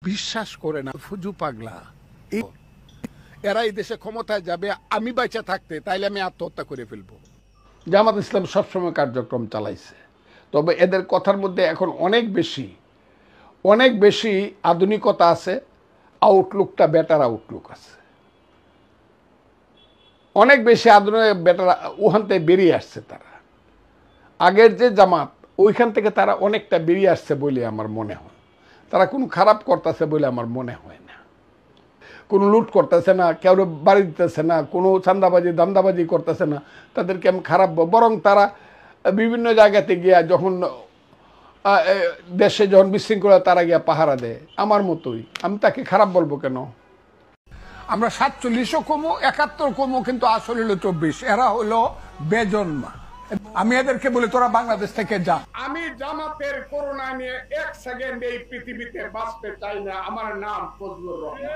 বিশ্বাস করে না, ফুজু পাগলা। এরা এই দেশে ক্ষমতায় যাবে, আমি বাইচা থাকতে তাইলে আমি আত্মহত্যা করে ফেলবো। জামাত ইসলাম সবসময় কার্যক্রম চালাইছে, তবে এদের কথার মধ্যে এখন অনেক বেশি আধুনিকতা আছে, আউটলুকটা বেটার আউটলুক আছে, অনেক বেশি আধুনিক বেটার ওখান থেকে বেরিয়ে আসছে। তারা আগের যে জামাত ওইখান থেকে তারা অনেকটা বেরিয়ে আসছে বলে আমার মনে হয়। তারা কোনো খারাপ করতেছে বলে আমার মনে হয় না, কোনো লুট করতেছে না, কেউ বাড়ি দিতেছে না, কোনো চান্দাবাজি দান্দাবাজি করতেছে না, তাদেরকে আমি খারাপ বরং তারা বিভিন্ন জায়গাতে গিয়া যখন দেশে যখন বিশৃঙ্খলা তারা গিয়া পাহারা দেয় আমার মতোই, আমি তাকে খারাপ বলবো কেন? আমরা 47ও কমো 71 কমো, কিন্তু আসলে হলো 24। এরা হলো বেজন্মা। আমি এদেরকে বলি তোরা বাংলাদেশ থেকে যা। আমি জামাতের করোনা নিয়ে 1 সেকেন্ড এই পৃথিবীতে বাঁচতে চাই না। আমার নাম ফজলুর রহমান।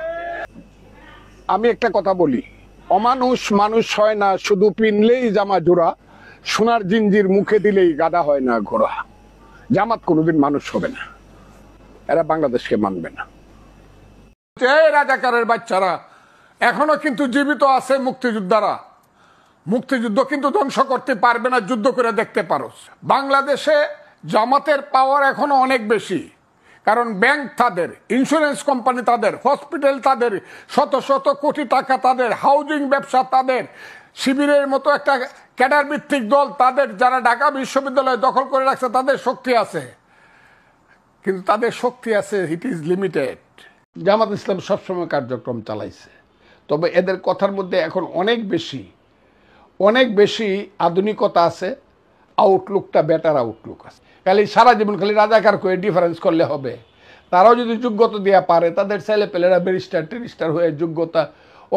আমি একটা কথা বলি, অমানুষ মানুষ হয় না, শুধু পিনলেই জামা জোড়া, সোনার জিঞ্জির মুখে দিলেই গাদা হয় না ঘোড়া। জামাত কোনোদিন মানুষ হবে না, এরা বাংলাদেশকে মানবে না। রাজাকারের বাচ্চারা এখনো কিন্তু জীবিত আছে, মুক্তিযোদ্ধারা। মুক্তিযুদ্ধ কিন্তু ধ্বংস করতে পারবে না, যুদ্ধ করে দেখতে পারো। বাংলাদেশে জামাতের পাওয়ার এখনো অনেক বেশি, কারণ ব্যাংক তাদের, ইন্স্যুরেন্স কোম্পানি তাদের, হসপিটাল তাদের, শত শত কোটি টাকা তাদের, হাউজিং ব্যবসা তাদের, শিবিরের মতো একটা ক্যাডার ভিত্তিক দল তাদের, যারা ঢাকা বিশ্ববিদ্যালয় দখল করে রাখছে, তাদের শক্তি আছে, কিন্তু তাদের শক্তি আছে, ইট ইজ লিমিটেড। জামাত ইসলাম সবসময় কার্যক্রম চালাইছে, তবে এদের কথার মধ্যে এখন অনেক বেশি আধুনিকতা আছে, আউটলুকটা বেটার আউটলুক আছে। খালি সারা জীবন খালি রাজাকার করে ডিফারেন্স করলে হবে? তারাও যদি যোগ্যতা দেওয়া পারে, তাদের ছেলে পেলেরা ব্যারিস্টার টেরিস্টার হয়ে যোগ্যতা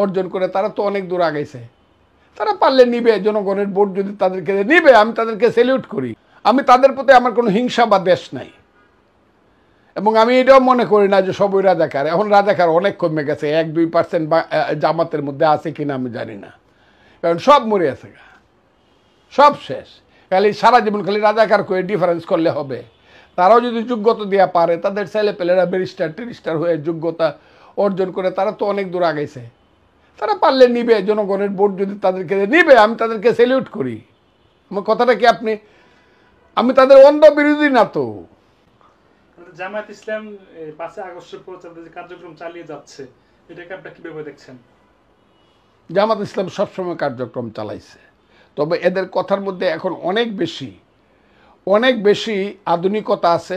অর্জন করে, তারা তো অনেক দূর আগাইছে। তারা পারলে নিবে, জনগণের ভোট যদি তাদেরকে নিবে, আমি তাদেরকে স্যালিউট করি। আমি তাদের প্রতি আমার কোনো হিংসা বা দেশ নাই, এবং আমি এটাও মনে করি না যে সবই রাজাকার। এখন রাজাকার অনেক কমে গেছে, 1-2% জামাতের মধ্যে আছে কিনা আমি জানি না, কারণ সব মরে আছে, সব শেষ। খালি সারা জীবন খালি রাজাকার করে ডিফারেন্স করলে হবে? তারাও যদি যোগ্যতা দেওয়া পারে, তাদের ছেলে পেলেরা ব্যারিস্টার টেরিস্টার হয়ে যোগ্যতা অর্জন করে, তারা তো অনেক দূর আগাইছে। তারা পারলে নিবে, জনগণের ভোট যদি তাদেরকে নিবে, আমি তাদেরকে স্যালিউট করি। আমার কথাটা কি আপনি, আমি তাদের অন্ধ বিরোধী না তো। জামায়াত ইসলাম 5 আগস্টের পর যে কার্যক্রম চালিয়ে যাচ্ছে, এটাকে আপনি কিভাবে দেখছেন? জামাত ইসলাম সবসময় কার্যক্রম চালাইছে, তবে এদের কথার মধ্যে এখন অনেক বেশি আধুনিকতা আছে,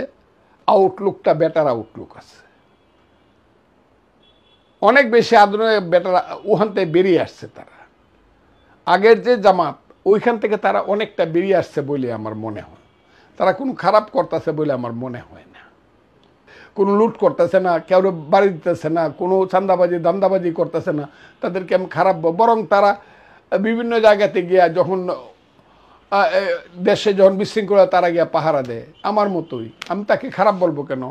আউটলুকটা বেটার আউটলুক আছে, অনেক বেশি আধুনিক বেটার ওখান থেকে বেরিয়ে আসছে। তারা আগের যে জামাত ওইখান থেকে তারা অনেকটা বেরিয়ে আসছে বলে আমার মনে হয়। তারা কোনো খারাপ করতেছে বলে আমার মনে হয় না, কোনো লুট করতেছে না, কেউ বাড়ি দিতেছে না, কোনো চান্দাবাজি দান্দাবাজি করতেছে না, তাদেরকে আমি খারাপ বরং তারা বিভিন্ন জায়গাতে গিয়া যখন দেশে যখন বিশৃঙ্খলা তারা গিয়া পাহারা দেয় আমার মতোই, আমি তাকে খারাপ বলবো কেন?